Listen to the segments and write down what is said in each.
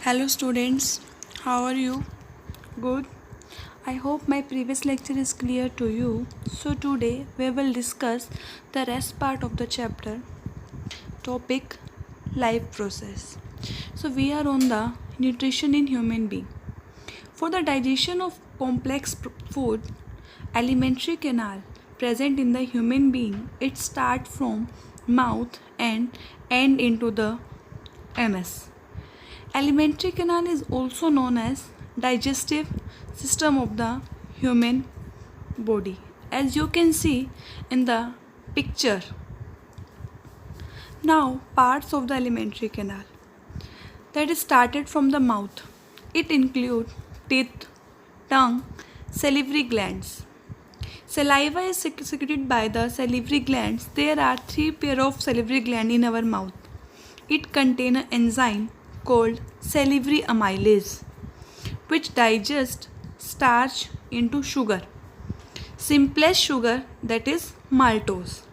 Hello students, how are you? Good. I hope my previous lecture is clear to you. So today we will discuss the rest part of the chapter topic life process. So we are on the nutrition in human being. For the digestion of complex food, alimentary canal present in the human being, it start from mouth and end into the anus. Alimentary canal is also known as digestive system of the human body. As you can see in the picture. Now parts of the alimentary canal that is started from the mouth. It include teeth, tongue, salivary glands. Saliva is secreted by the salivary glands. There are three pair of salivary glands in our mouth. It contains an enzyme called salivary amylase, which digests starch into sugar. Simplest sugar, that is maltose.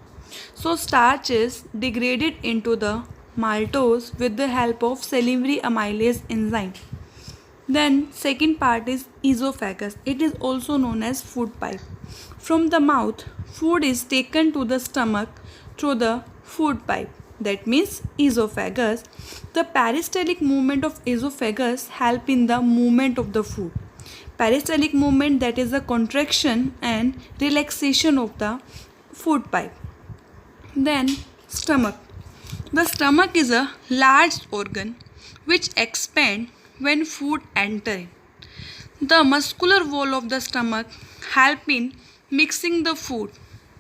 So starch is degraded into the maltose with the help of salivary amylase enzyme. Then second part is esophagus. It is also known as food pipe. From the mouth, food is taken to the stomach through the food pipe. That means esophagus. The peristaltic movement of esophagus help in the movement of the food. Peristaltic movement, that is the contraction and relaxation of the food pipe. Then stomach. The stomach is a large organ which expands when food enter. The muscular wall of the stomach help in mixing the food.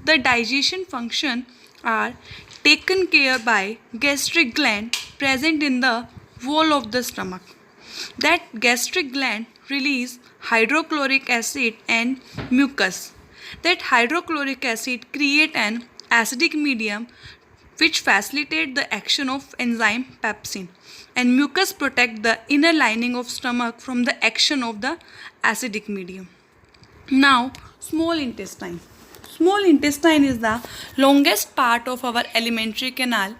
The digestion function are taken care by gastric gland present in the wall of the stomach. That gastric gland release hydrochloric acid and mucus. That hydrochloric acid create an acidic medium which facilitate the action of enzyme pepsin, and mucus protect the inner lining of stomach from the action of the acidic medium. Now small intestine. Small intestine is the longest part of our alimentary canal.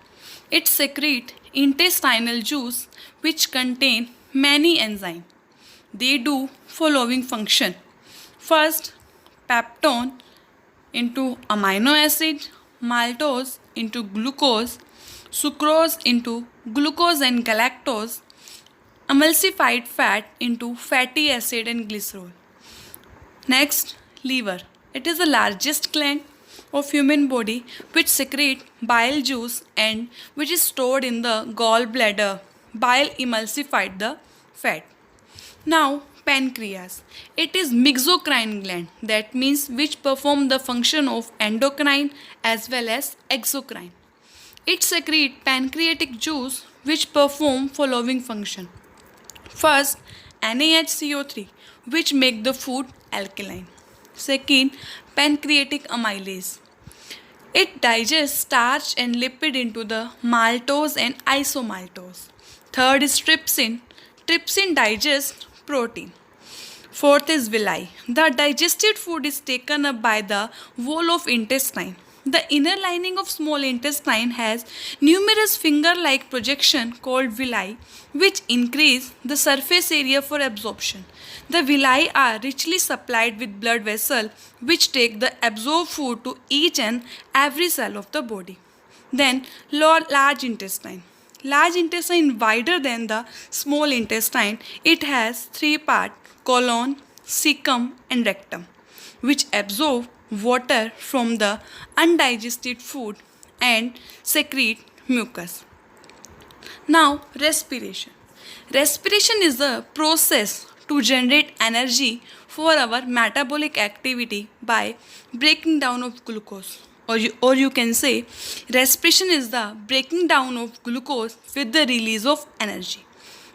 It secretes intestinal juice which contain many enzymes. They do following function. First, peptone into amino acid, maltose into glucose, sucrose into glucose and galactose, emulsified fat into fatty acid and glycerol. Next, liver. It is the largest gland of human body which secrete bile juice and which is stored in the gallbladder. Bile emulsified the fat. Now pancreas. It is mesocrine gland, that means which perform the function of endocrine as well as exocrine. It secrete pancreatic juice which perform following function. First, NaHCO3 which make the food alkaline. Second, pancreatic amylase. It digests starch and lipid into the maltose and isomaltose. Third is trypsin. Trypsin digests protein. Fourth is villi. The digested food is taken up by the wall of intestine. The inner lining of small intestine has numerous finger-like projection called villi which increase the surface area for absorption. The villi are richly supplied with blood vessels which take the absorbed food to each and every cell of the body. Then large intestine. Large intestine wider than the small intestine. It has three parts: colon, cecum and rectum, which absorb water from the undigested food and secrete mucus. Now respiration. Respiration is the process to generate energy for our metabolic activity by breaking down of glucose. Or you can say respiration is the breaking down of glucose with the release of energy.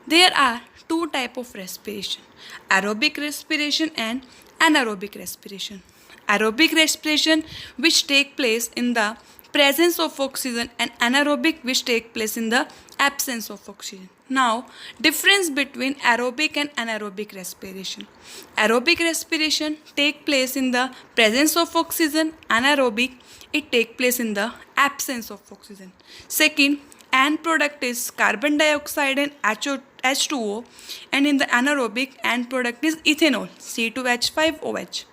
There are two types of respiration: aerobic respiration and anaerobic respiration. Aerobic respiration which take place in the presence of oxygen, and anaerobic which take place in the absence of oxygen. Now, difference between aerobic and anaerobic respiration. Aerobic respiration take place in the presence of oxygen. Anaerobic, it take place in the absence of oxygen. Second, end product is carbon dioxide and H2O, and in the anaerobic end product is ethanol, C2H5OH.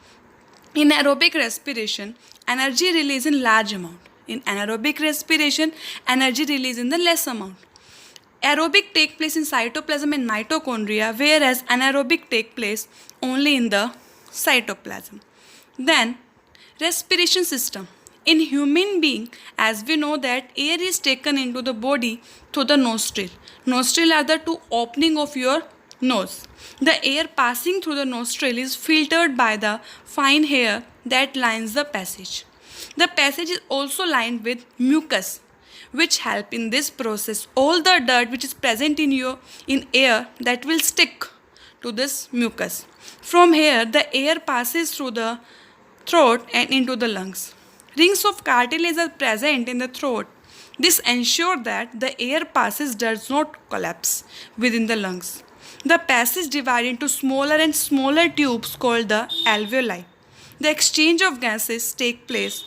In aerobic respiration, energy release in large amount. In anaerobic respiration, energy release in the less amount. Aerobic take place in cytoplasm and mitochondria, whereas anaerobic take place only in the cytoplasm. Then, respiration system. In human being, as we know that air is taken into the body through the nostril. Nostril are the two opening of your nose. The air passing through the nostril is filtered by the fine hair that lines the passage. The passage is also lined with mucus, which help in this process. All the dirt which is present in air that will stick to this mucus. From here, the air passes through the throat and into the lungs. Rings of cartilage are present in the throat. This ensures that the air passage does not collapse within the lungs. The passage divides into smaller and smaller tubes called the alveoli. The exchange of gases take place.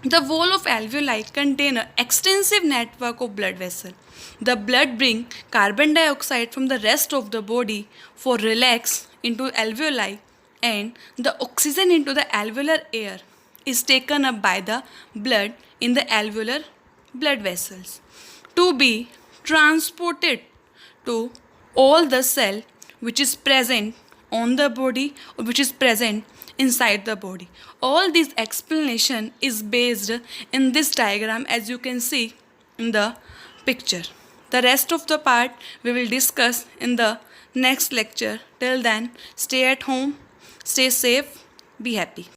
The wall of alveoli contain an extensive network of blood vessels. The blood brings carbon dioxide from the rest of the body for relax into alveoli, and the oxygen into the alveolar air is taken up by the blood in the alveolar blood vessels to be transported to all the cell which is present on the body or which is present inside the body. All this explanation is based in this diagram, as you can see in the picture. The rest of the part we will discuss in the next lecture. Till then, stay at home, stay safe, be happy.